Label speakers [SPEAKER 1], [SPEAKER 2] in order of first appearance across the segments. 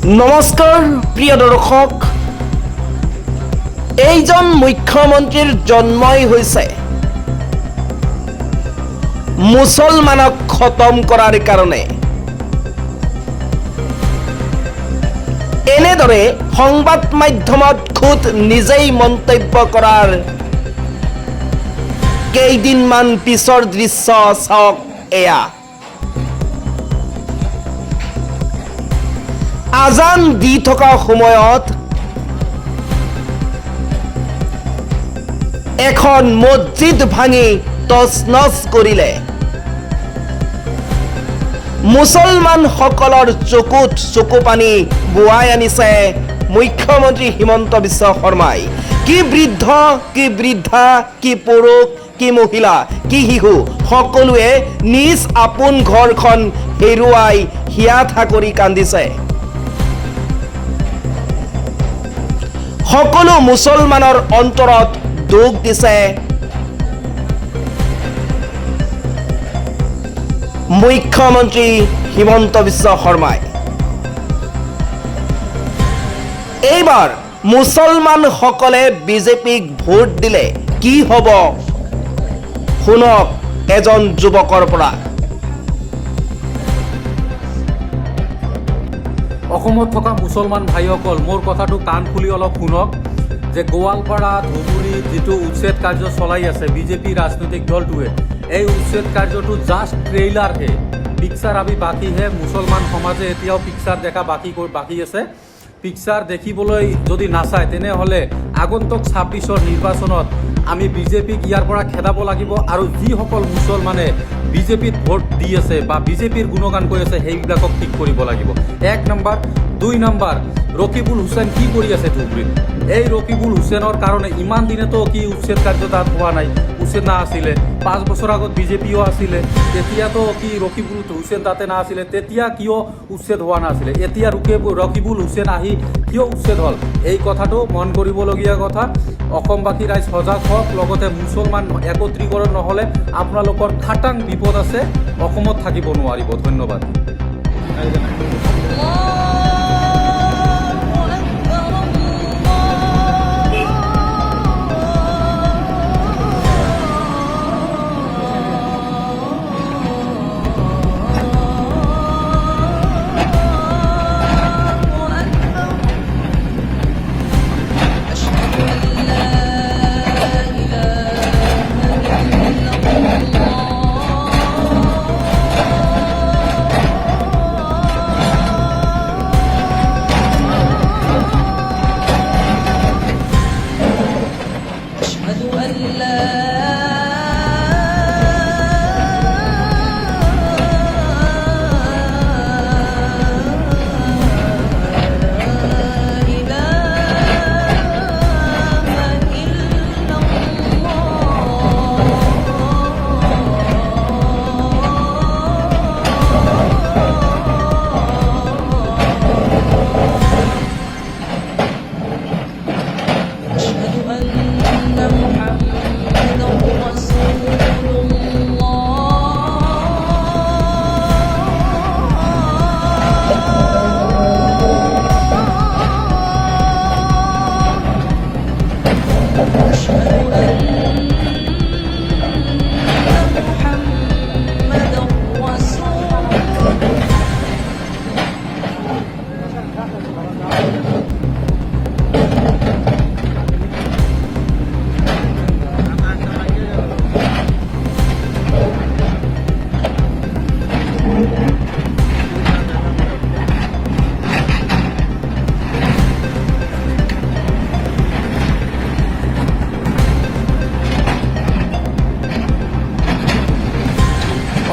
[SPEAKER 1] নমস্কাৰ প্ৰিয় দৰ্শক, এইজন মুখ্যমন্ত্ৰীৰ জন্মই হৈছে মুছলমানক খতম কৰাৰ কাৰণে। এনেদৰে সংবাদ মাধ্যমত খুদ নিজেই মন্তব্য কৰাৰ কেইদিনমান পিছৰ দৃশ্য চাওক এয়া। আজান দি থকা সময়ত এখন মছজিদ ভাঙি তছনছ কৰিলে। মুছলমানসকলৰ চকুত চকু পানী বোৱাই আনিছে মুখ্যমন্ত্ৰী হিমন্ত বিশ্ব শৰ্মাই। কি বৃদ্ধ, কি বৃদ্ধা, কি পুৰুষ, কি মহিলা, কি শিশু, সকলোৱে নিজ আপোন ঘৰখন হেৰুৱাই হিয়া ঠাকৰি কান্দিছে। সকলো মুছলমানৰ অন্তৰত দুখ দিছে মুখ্যমন্ত্ৰী হিমন্ত বিশ্ব শৰ্মাই। এইবাৰ মুছলমানসকলে বিজেপিক ভোট দিলে কি হ'ব, শুনক এজন যুৱকৰ পৰা।
[SPEAKER 2] অসমত থকা মুছলমান ভাইসকল, মোৰ কথাটো কাণ খুলি অলপ শুনক যে গোৱালপাৰা ধুবুৰীত যিটো উচ্ছেদ কাৰ্য চলাই আছে বিজেপি ৰাজনৈতিক দলটোৱে, এই উচ্ছেদ কাৰ্যটো জাষ্ট ট্ৰেইলাৰহে, পিকচাৰ আমি বাকী হে। মুছলমান সমাজে এতিয়াও পিকচাৰ দেখা বাকী আছে। পিকচাৰ দেখিবলৈ যদি নাচায় তেনেহ'লে আগন্তুক 26ৰ নিৰ্বাচনত আমি বিজেপিক ইয়াৰ পৰা খেদাব লাগিব। আৰু যিসকল মুছলমানে বিজেপিত ভোট দি আছে বা বিজেপিৰ গুণগান কৰি আছে সেইবিলাকক ঠিক কৰিব লাগিব। 1 নম্বৰ। 2 নম্বৰ, ৰকিবুল হুছেইন কি কৰি আছে ধুবুৰীত? এই ৰকিবুল হুছেইনৰ কাৰণে ইমান দিনেতো কি উচ্ছেদ কাৰ্য তাত হোৱা নাই, উচ্ছেদ না আছিলে। 5 বছৰ আগত বিজেপিও আছিলে, তেতিয়াতো কি ৰকিবুল হুছেইন তাতে না আছিলে? তেতিয়া কিয় উচ্ছেদ হোৱা নাছিলে? এতিয়া ৰকিবুল হুছেইন আহি কিয় উচ্ছেদ হ'ল? এই কথাটো মন কৰিবলগীয়া কথা। অসমবাসী ৰাইজ সজাগ হওক, লগতে মুছলমান একত্ৰীকৰণ নহ'লে আপোনালোকৰ খাটাং বিপদ আছে, অসমত থাকিব নোৱাৰিব। ধন্যবাদ।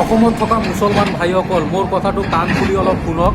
[SPEAKER 2] অসমত থকা মুছলমান ভাইসকল, মোৰ কথাটো কাণ খুলি অলপ শুনক